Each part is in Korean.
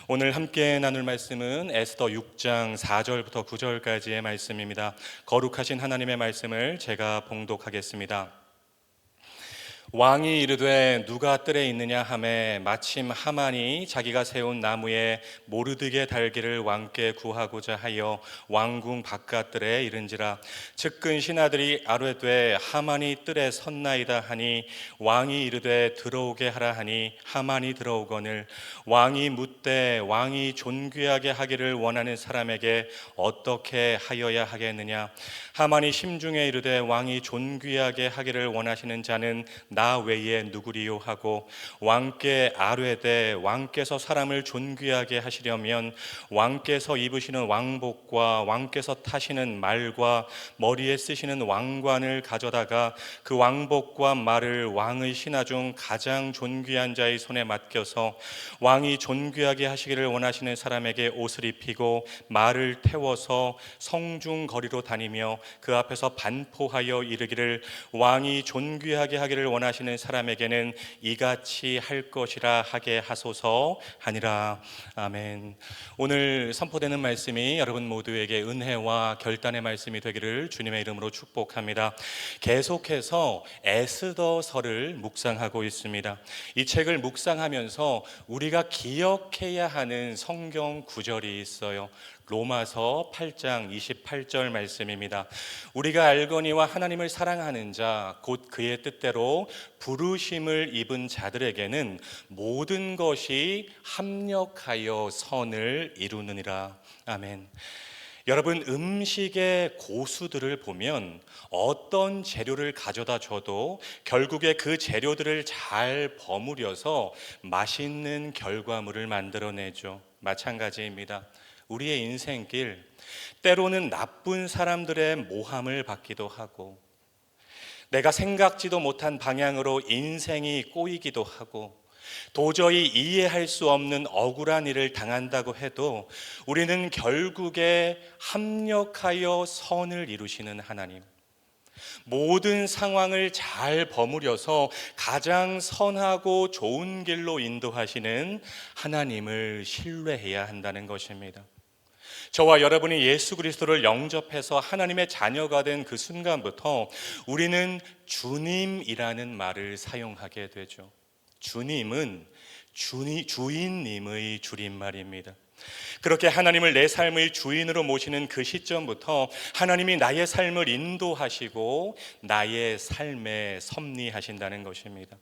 오늘 함께 나눌 말씀은 에스더 6장 4절부터 9절까지의 말씀입니다. 거룩하신 하나님의 말씀을 제가 봉독하겠습니다. 왕이 이르되 누가 뜰에 있느냐 하매 마침 하만이 자기가 세운 나무에 모르드게 달기를 왕께 구하고자 하여 왕궁 바깥뜰에 이른지라. 측근 신하들이 아뢰되 하만이 뜰에 섰나이다 하니 왕이 이르되 들어오게 하라 하니 하만이 들어오거늘 왕이 묻되 왕이 존귀하게 하기를 원하는 사람에게 어떻게 하여야 하겠느냐. 하만이 심중에 이르되 왕이 존귀하게 하기를 원하시는 자는 나 외에 누구리요 하고 왕께 아뢰되 왕께서 사람을 존귀하게 하시려면 왕께서 입으시는 왕복과 왕께서 타시는 말과 머리에 쓰시는 왕관을 가져다가 그 왕복과 말을 왕의 신하 중 가장 존귀한 자의 손에 맡겨서 왕이 존귀하게 하시기를 원하시는 사람에게 옷을 입히고 말을 태워서 성중 거리로 다니며 그 앞에서 반포하여 이르기를 왕이 존귀하게 하기를 원하시는 사람에게는 이같이 할 것이라 하게 하소서 하니라. 아멘. 오늘 선포되는 말씀이 여러분 모두에게 은혜와 결단의 말씀이 되기를 주님의 이름으로 축복합니다. 계속해서 에스더서를 묵상하고 있습니다. 이 책을 묵상하면서 우리가 기억해야 하는 성경 구절이 있어요. 로마서 8장 28절 말씀입니다. 우리가 알거니와 하나님을 사랑하는 자 곧 그의 뜻대로 부르심을 입은 자들에게는 모든 것이 합력하여 선을 이루느니라. 아멘. 여러분, 음식의 고수들을 보면 어떤 재료를 가져다 줘도 결국에 그 재료들을 잘 버무려서 맛있는 결과물을 만들어내죠. 마찬가지입니다. 우리의 인생길, 때로는 나쁜 사람들의 모함을 받기도 하고 내가 생각지도 못한 방향으로 인생이 꼬이기도 하고 도저히 이해할 수 없는 억울한 일을 당한다고 해도 우리는 결국에 합력하여 선을 이루시는 하나님, 모든 상황을 잘 버무려서 가장 선하고 좋은 길로 인도하시는 하나님을 신뢰해야 한다는 것입니다. 저와 여러분이 예수 그리스도를 영접해서 하나님의 자녀가 된 그 순간부터 우리는 주님이라는 말을 사용하게 되죠. 주님은 주인님의 줄임말입니다. 그렇게 하나님을 내 삶의 주인으로 모시는 그 시점부터 하나님이 나의 삶을 인도하시고 나의 삶에 섭리하신다는 것입니다.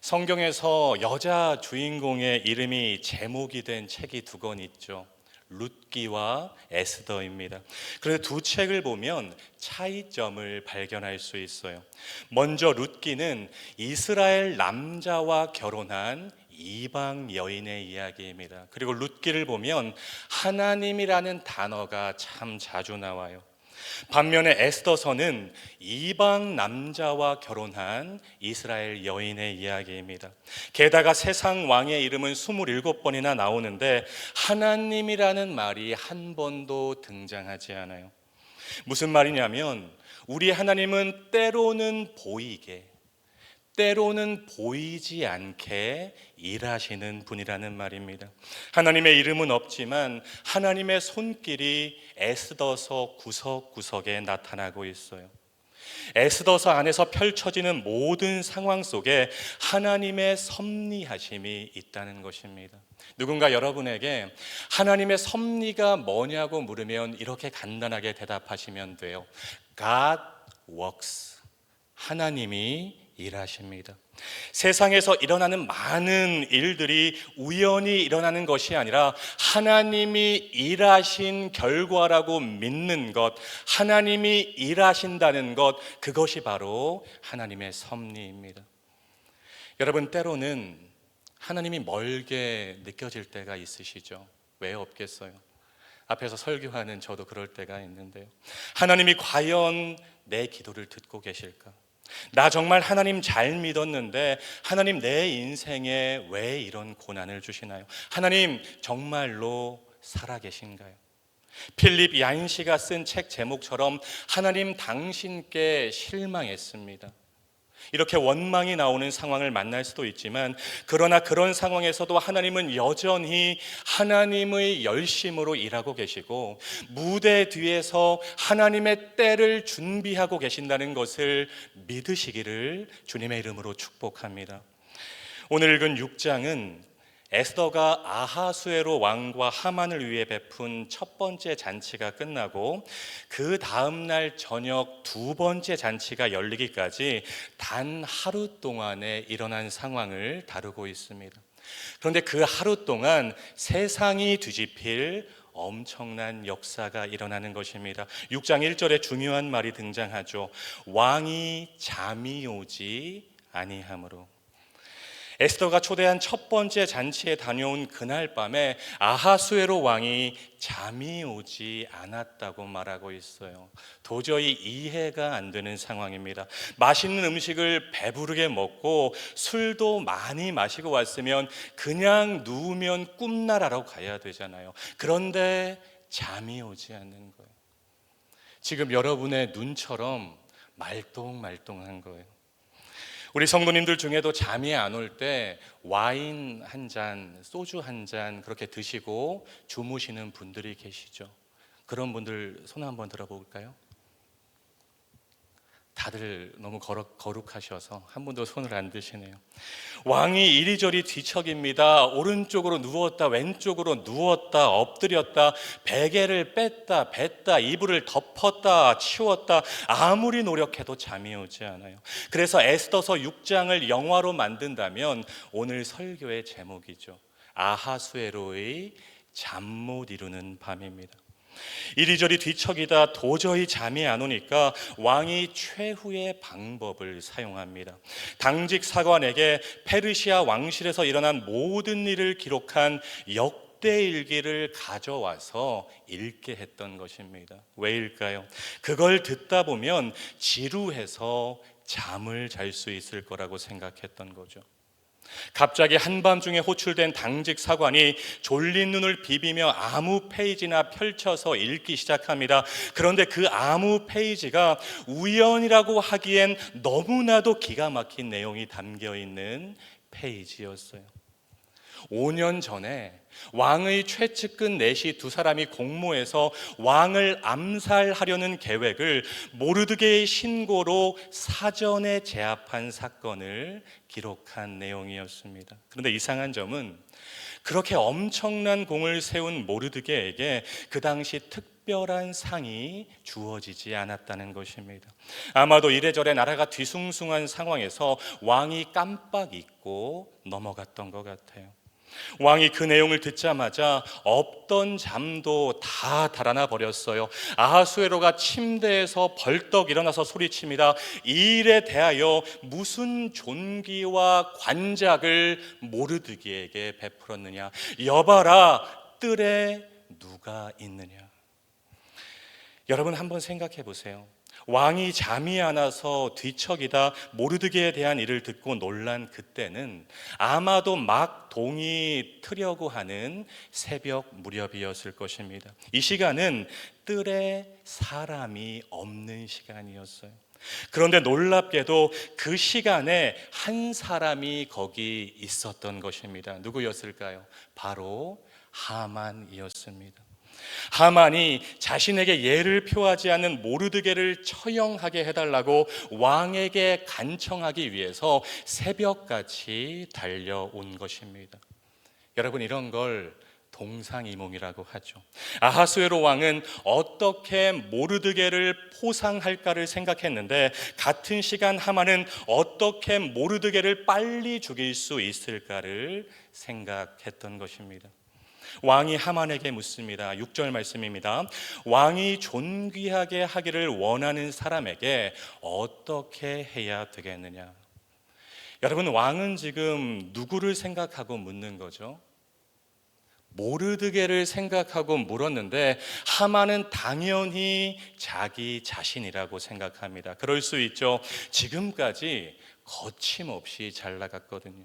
성경에서 여자 주인공의 이름이 제목이 된 책이 두 권 있죠. 룻기와 에스더입니다. 그런데 두 책을 보면 차이점을 발견할 수 있어요. 먼저 룻기는 이스라엘 남자와 결혼한 이방 여인의 이야기입니다. 그리고 룻기를 보면 하나님이라는 단어가 참 자주 나와요. 반면에 에스더서는 이방 남자와 결혼한 이스라엘 여인의 이야기입니다. 게다가 세상 왕의 이름은 27번이나 나오는데 하나님이라는 말이 한 번도 등장하지 않아요. 무슨 말이냐면 우리 하나님은 때로는 보이게, 때로는 보이지 않게 일하시는 분이라는 말입니다. 하나님의 이름은 없지만 하나님의 손길이 에스더서 구석구석에 나타나고 있어요. 에스더서 안에서 펼쳐지는 모든 상황 속에 하나님의 섭리하심이 있다는 것입니다. 누군가 여러분에게 하나님의 섭리가 뭐냐고 물으면 이렇게 간단하게 대답하시면 돼요. God works. 하나님이 일하십니다. 세상에서 일어나는 많은 일들이 우연히 일어나는 것이 아니라 하나님이 일하신 결과라고 믿는 것, 하나님이 일하신다는 것, 그것이 바로 하나님의 섭리입니다. 여러분, 때로는 하나님이 멀게 느껴질 때가 있으시죠? 왜 없겠어요? 앞에서 설교하는 저도 그럴 때가 있는데요. 하나님이 과연 내 기도를 듣고 계실까? 나 정말 하나님 잘 믿었는데 하나님 내 인생에 왜 이런 고난을 주시나요? 하나님 정말로 살아계신가요? 필립 얀시가 쓴 책 제목처럼 하나님 당신께 실망했습니다. 이렇게 원망이 나오는 상황을 만날 수도 있지만, 그러나 그런 상황에서도 하나님은 여전히 하나님의 열심으로 일하고 계시고 무대 뒤에서 하나님의 때를 준비하고 계신다는 것을 믿으시기를 주님의 이름으로 축복합니다. 오늘 읽은 6장은 에스더가 아하수에로 왕과 하만을 위해 베푼 첫 번째 잔치가 끝나고 그 다음 날 저녁 두 번째 잔치가 열리기까지 단 하루 동안에 일어난 상황을 다루고 있습니다. 그런데 그 하루 동안 세상이 뒤집힐 엄청난 역사가 일어나는 것입니다. 6장 1절에 중요한 말이 등장하죠. 왕이 잠이 오지 아니하므로. 에스더가 초대한 첫 번째 잔치에 다녀온 그날 밤에 아하수에로 왕이 잠이 오지 않았다고 말하고 있어요. 도저히 이해가 안 되는 상황입니다. 맛있는 음식을 배부르게 먹고 술도 많이 마시고 왔으면 그냥 누우면 꿈나라로 가야 되잖아요. 그런데 잠이 오지 않는 거예요. 지금 여러분의 눈처럼 말똥말똥한 거예요. 우리 성도님들 중에도 잠이 안 올 때 와인 한 잔, 소주 한 잔 그렇게 드시고 주무시는 분들이 계시죠. 그런 분들 손 한번 들어볼까요? 다들 너무 거룩하셔서 한 분도 손을 안 드시네요. 왕이 이리저리 뒤척입니다. 오른쪽으로 누웠다 왼쪽으로 누웠다 엎드렸다 베개를 뺐다 뱉다 이불을 덮었다 치웠다 아무리 노력해도 잠이 오지 않아요. 그래서 에스더서 6장을 영화로 만든다면 오늘 설교의 제목이죠. 아하수에로의 잠 못 이루는 밤입니다. 이리저리 뒤척이다 도저히 잠이 안 오니까 왕이 최후의 방법을 사용합니다. 당직 사관에게 페르시아 왕실에서 일어난 모든 일을 기록한 역대일기를 가져와서 읽게 했던 것입니다. 왜일까요? 그걸 듣다 보면 지루해서 잠을 잘 수 있을 거라고 생각했던 거죠. 갑자기 한밤중에 호출된 당직 사관이 졸린 눈을 비비며 아무 페이지나 펼쳐서 읽기 시작합니다. 그런데 그 아무 페이지가 우연이라고 하기엔 너무나도 기가 막힌 내용이 담겨 있는 페이지였어요. 5년 전에 왕의 최측근 넷이 두 사람이 공모해서 왕을 암살하려는 계획을 모르드게의 신고로 사전에 제압한 사건을 기록한 내용이었습니다. 그런데 이상한 점은 그렇게 엄청난 공을 세운 모르드게에게 그 당시 특별한 상이 주어지지 않았다는 것입니다. 아마도 이래저래 나라가 뒤숭숭한 상황에서 왕이 깜빡 잊고 넘어갔던 것 같아요. 왕이 그 내용을 듣자마자 없던 잠도 다 달아나 버렸어요. 아하수에로가 침대에서 벌떡 일어나서 소리칩니다. 이 일에 대하여 무슨 존귀와 관작을 모르드기에게 베풀었느냐. 여봐라, 뜰에 누가 있느냐. 여러분 한번 생각해 보세요. 왕이 잠이 안 와서 뒤척이다 모르드게에 대한 일을 듣고 놀란 그때는 아마도 막 동이 트려고 하는 새벽 무렵이었을 것입니다. 이 시간은 뜰에 사람이 없는 시간이었어요. 그런데 놀랍게도 그 시간에 한 사람이 거기 있었던 것입니다. 누구였을까요? 바로 하만이었습니다. 하만이 자신에게 예를 표하지 않는 모르드게를 처형하게 해달라고 왕에게 간청하기 위해서 새벽같이 달려온 것입니다. 여러분, 이런 걸 동상이몽이라고 하죠. 아하수에로 왕은 어떻게 모르드게를 포상할까를 생각했는데 같은 시간 하만은 어떻게 모르드게를 빨리 죽일 수 있을까를 생각했던 것입니다. 왕이 하만에게 묻습니다. 6절 말씀입니다. 왕이 존귀하게 하기를 원하는 사람에게 어떻게 해야 되겠느냐? 여러분, 왕은 지금 누구를 생각하고 묻는 거죠? 모르드게를 생각하고 물었는데 하만은 당연히 자기 자신이라고 생각합니다. 그럴 수 있죠. 지금까지 거침없이 잘 나갔거든요.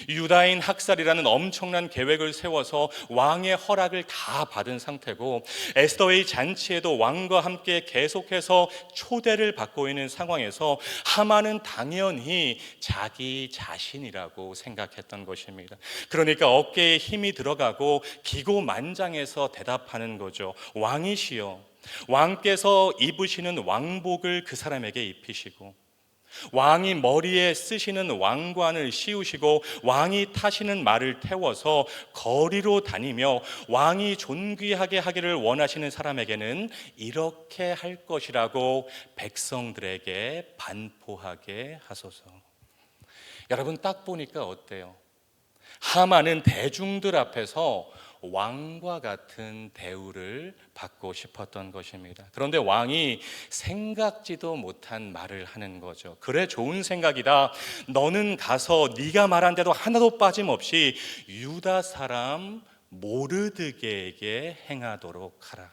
유다인 학살이라는 엄청난 계획을 세워서 왕의 허락을 다 받은 상태고, 에스더의 잔치에도 왕과 함께 계속해서 초대를 받고 있는 상황에서 하만은 당연히 자기 자신이라고 생각했던 것입니다. 그러니까 어깨에 힘이 들어가고 기고만장해서 대답하는 거죠. 왕이시여, 왕께서 입으시는 왕복을 그 사람에게 입히시고, 왕이 머리에 쓰시는 왕관을 씌우시고, 왕이 타시는 말을 태워서 거리로 다니며 왕이 존귀하게 하기를 원하시는 사람에게는 이렇게 할 것이라고 백성들에게 반포하게 하소서. 여러분, 딱 보니까 어때요? 하만은 대중들 앞에서 왕과 같은 대우를 받고 싶었던 것입니다. 그런데 왕이 생각지도 못한 말을 하는 거죠. 그래, 좋은 생각이다. 너는 가서 네가 말한 대로 하나도 빠짐없이 유다 사람 모르드게에게 행하도록 하라.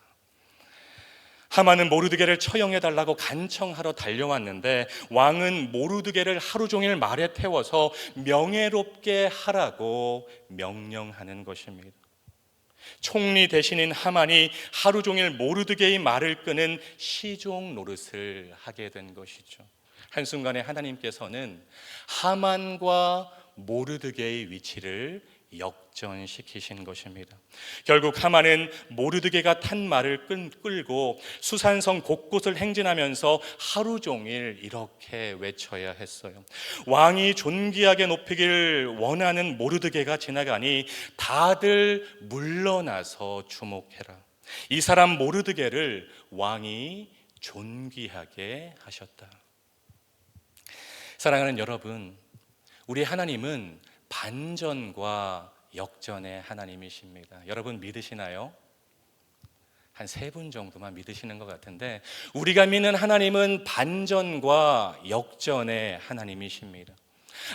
하만은 모르드게를 처형해달라고 간청하러 달려왔는데, 왕은 모르드게를 하루 종일 말에 태워서 명예롭게 하라고 명령하는 것입니다. 총리 대신인 하만이 하루 종일 모르드게의 말을 끄는 시종 노릇을 하게 된 것이죠. 한순간에 하나님께서는 하만과 모르드게의 위치를 역전시키신 것입니다. 결국 하만은 모르드게가 탄 말을 끌고 수산성 곳곳을 행진하면서 하루 종일 이렇게 외쳐야 했어요. 왕이 존귀하게 높이길 원하는 모르드게가 지나가니 다들 물러나서 주목해라. 이 사람 모르드게를 왕이 존귀하게 하셨다. 사랑하는 여러분, 우리 하나님은 반전과 역전의 하나님이십니다. 여러분 믿으시나요? 한 3분 정도만 믿으시는 것 같은데, 우리가 믿는 하나님은 반전과 역전의 하나님이십니다.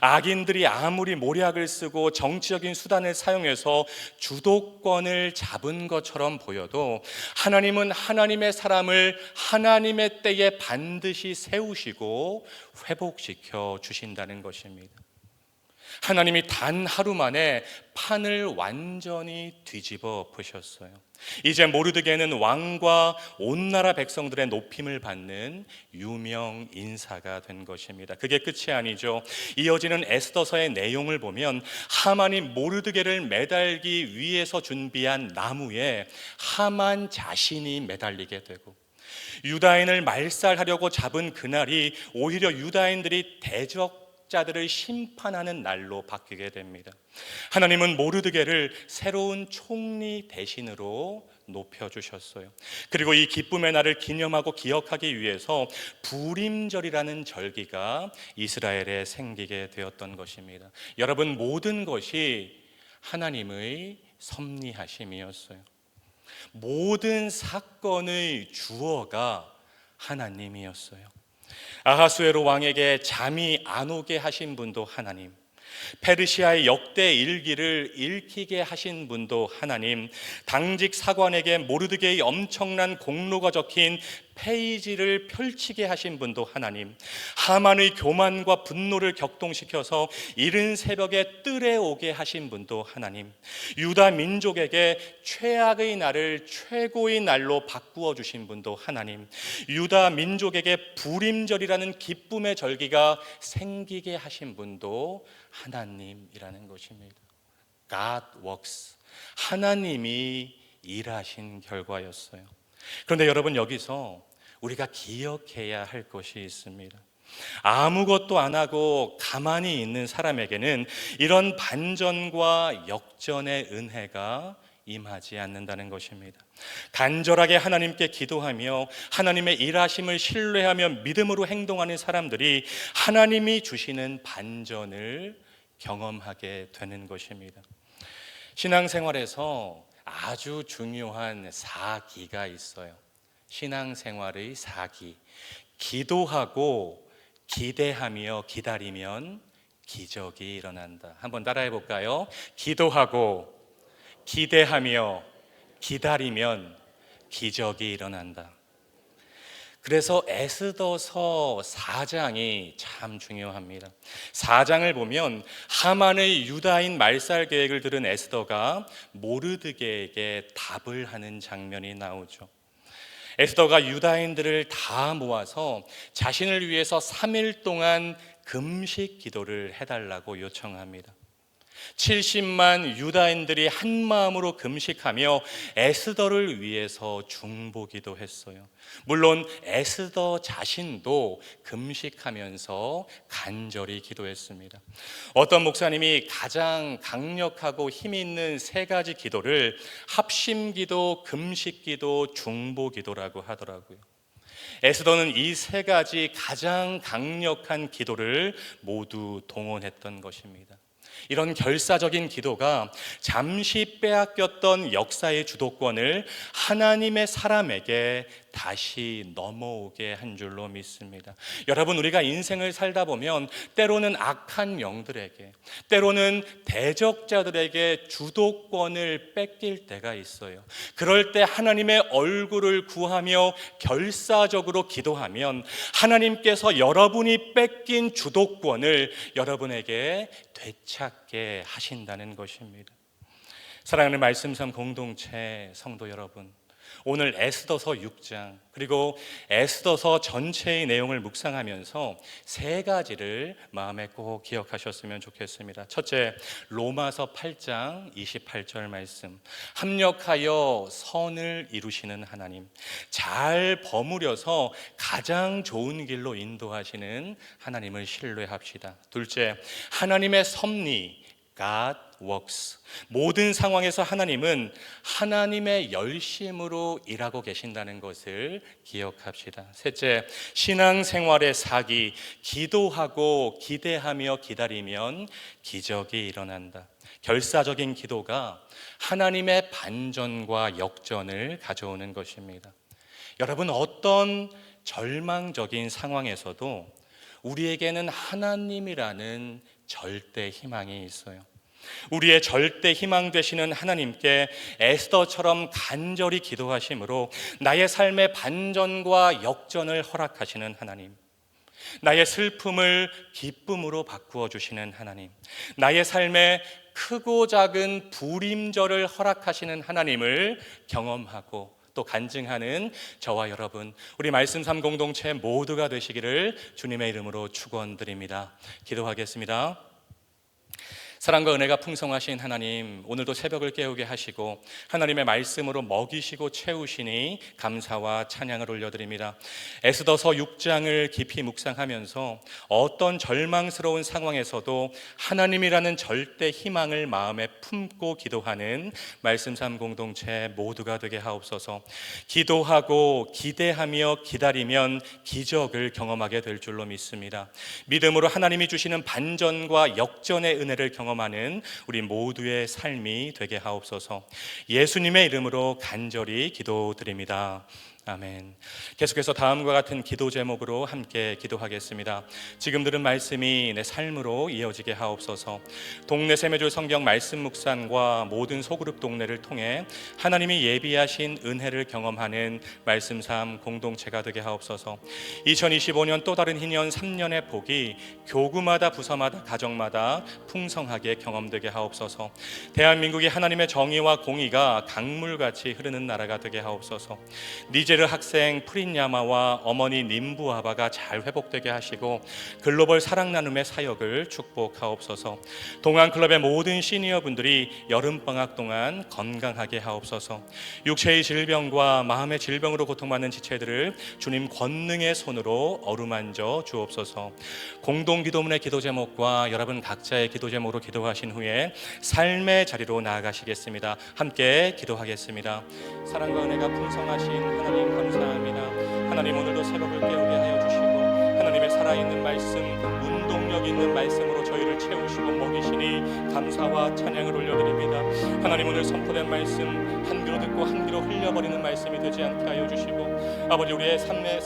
악인들이 아무리 모략을 쓰고 정치적인 수단을 사용해서 주도권을 잡은 것처럼 보여도 하나님은 하나님의 사람을 하나님의 때에 반드시 세우시고 회복시켜 주신다는 것입니다. 하나님이 단 하루 만에 판을 완전히 뒤집어 푸셨어요. 이제 모르드게는 왕과 온 나라 백성들의 높임을 받는 유명 인사가 된 것입니다. 그게 끝이 아니죠. 이어지는 에스더서의 내용을 보면 하만이 모르드게를 매달기 위해서 준비한 나무에 하만 자신이 매달리게 되고, 유다인을 말살하려고 잡은 그날이 오히려 유다인들이 대적자들을 심판하는 날로 바뀌게 됩니다. 하나님은 모르드게를 새로운 총리 대신으로 높여주셨어요. 그리고 이 기쁨의 날을 기념하고 기억하기 위해서 부림절이라는 절기가 이스라엘에 생기게 되었던 것입니다. 여러분, 모든 것이 하나님의 섭리하심이었어요. 모든 사건의 주어가 하나님이었어요. 아하수에로 왕에게 잠이 안 오게 하신 분도 하나님, 페르시아의 역대 일기를 읽히게 하신 분도 하나님, 당직 사관에게 모르드게의 엄청난 공로가 적힌 페이지를 펼치게 하신 분도 하나님, 하만의 교만과 분노를 격동시켜서 이른 새벽에 뜰에 오게 하신 분도 하나님, 유다 민족에게 최악의 날을 최고의 날로 바꾸어 주신 분도 하나님, 유다 민족에게 부림절이라는 기쁨의 절기가 생기게 하신 분도 하나님이라는 것입니다. God works. 하나님이 일하신 결과였어요. 그런데 여러분, 여기서 우리가 기억해야 할 것이 있습니다. 아무것도 안 하고 가만히 있는 사람에게는 이런 반전과 역전의 은혜가 임하지 않는다는 것입니다. 간절하게 하나님께 기도하며 하나님의 일하심을 신뢰하며 믿음으로 행동하는 사람들이 하나님이 주시는 반전을 경험하게 되는 것입니다. 신앙생활에서 아주 중요한 4기가 있어요. 신앙생활의 4기. 기도하고 기대하며 기다리면 기적이 일어난다. 한번 따라해 볼까요? 기도하고 기대하며 기다리면 기적이 일어난다. 그래서 에스더서 4장이 참 중요합니다. 4장을 보면 하만의 유다인 말살 계획을 들은 에스더가 모르드게에게 답을 하는 장면이 나오죠. 에스더가 유다인들을 다 모아서 자신을 위해서 3일 동안 금식 기도를 해달라고 요청합니다. 70만 유다인들이 한 마음으로 금식하며 에스더를 위해서 중보기도 했어요. 물론 에스더 자신도 금식하면서 간절히 기도했습니다. 어떤 목사님이 가장 강력하고 힘이 있는 세 가지 기도를 합심기도, 금식기도, 중보기도라고 하더라고요. 에스더는 이 세 가지 가장 강력한 기도를 모두 동원했던 것입니다. 이런 결사적인 기도가 잠시 빼앗겼던 역사의 주도권을 하나님의 사람에게 다시 넘어오게 한 줄로 믿습니다. 여러분, 우리가 인생을 살다 보면 때로는 악한 영들에게, 때로는 대적자들에게 주도권을 뺏길 때가 있어요. 그럴 때 하나님의 얼굴을 구하며 결사적으로 기도하면 하나님께서 여러분이 뺏긴 주도권을 여러분에게 되찾게 하신다는 것입니다. 사랑하는 말씀삼 공동체 성도 여러분, 오늘 에스더서 6장 그리고 에스더서 전체의 내용을 묵상하면서 세 가지를 마음에 꼭 기억하셨으면 좋겠습니다. 첫째, 로마서 8장 28절 말씀. 합력하여 선을 이루시는 하나님, 잘 버무려서 가장 좋은 길로 인도하시는 하나님을 신뢰합시다. 둘째, 하나님의 섭리, God works. 모든 상황에서 하나님은 하나님의 열심으로 일하고 계신다는 것을 기억합시다. 셋째, 신앙생활의 사기, 기도하고 기대하며 기다리면 기적이 일어난다. 결사적인 기도가 하나님의 반전과 역전을 가져오는 것입니다. 여러분, 어떤 절망적인 상황에서도 우리에게는 하나님이라는 절대 희망이 있어요. 우리의 절대 희망 되시는 하나님께 에스더처럼 간절히 기도하심으로 나의 삶의 반전과 역전을 허락하시는 하나님, 나의 슬픔을 기쁨으로 바꾸어 주시는 하나님, 나의 삶에 크고 작은 불임절을 허락하시는 하나님을 경험하고 또 간증하는 저와 여러분, 우리 말씀 삼 공동체 모두가 되시기를 주님의 이름으로 축원드립니다. 기도하겠습니다. 사랑과 은혜가 풍성하신 하나님, 오늘도 새벽을 깨우게 하시고 하나님의 말씀으로 먹이시고 채우시니 감사와 찬양을 올려드립니다. 에스더서 6장을 깊이 묵상하면서 어떤 절망스러운 상황에서도 하나님이라는 절대 희망을 마음에 품고 기도하는 말씀 삼 공동체 모두가 되게 하옵소서. 기도하고 기대하며 기다리면 기적을 경험하게 될 줄로 믿습니다. 믿음으로 하나님이 주시는 반전과 역전의 은혜를 경험하는 우리 모두의 삶이 되게 하옵소서. 예수님의 이름으로 간절히 기도드립니다. 아멘. 계속해서 다음과 같은 기도 제목으로 함께 기도하겠습니다. 지금 들은 말씀이 내 삶으로 이어지게 하옵소서. 동네 세매줄 성경 말씀 묵상과 모든 소그룹 동네를 통해 하나님이 예비하신 은혜를 경험하는 말씀 삶 공동체가 되게 하옵소서. 2025년 또 다른 희년 3년의 복이 교구마다 부서마다 가정마다 풍성하게 경험되게 하옵소서. 대한민국이 하나님의 정의와 공의가 강물같이 흐르는 나라가 되게 하옵소서. 니제르 학생 프린야마와 어머니 님부아바가 잘 회복되게 하시고 글로벌 사랑 나눔의 사역을 축복하옵소서. 동안클럽의 모든 시니어분들이 여름방학 동안 건강하게 하옵소서. 육체의 질병과 마음의 질병으로 고통받는 지체들을 주님 권능의 손으로 어루만져 주옵소서. 공동기도문의 기도 제목과 여러분 각자의 기도 제목으로 기도하신 후에 삶의 자리로 나아가시겠습니다. 함께 기도하겠습니다. 사랑과 은혜가 풍성하신 하나님 감사합니다. 하나님, 오늘도 새벽을 깨우게 하여 주시고 하나님의 살아있는 말씀, 운동력 있는 말씀으로 저희를 채우시고 먹이시니 감사와 찬양을 올려드립니다. 하나님, 오늘 선포된 말씀 한 귀로 듣고 한 귀로 흘려버리는 말씀이 되지 않게 하여 주시고 아버지, 우리의 삶의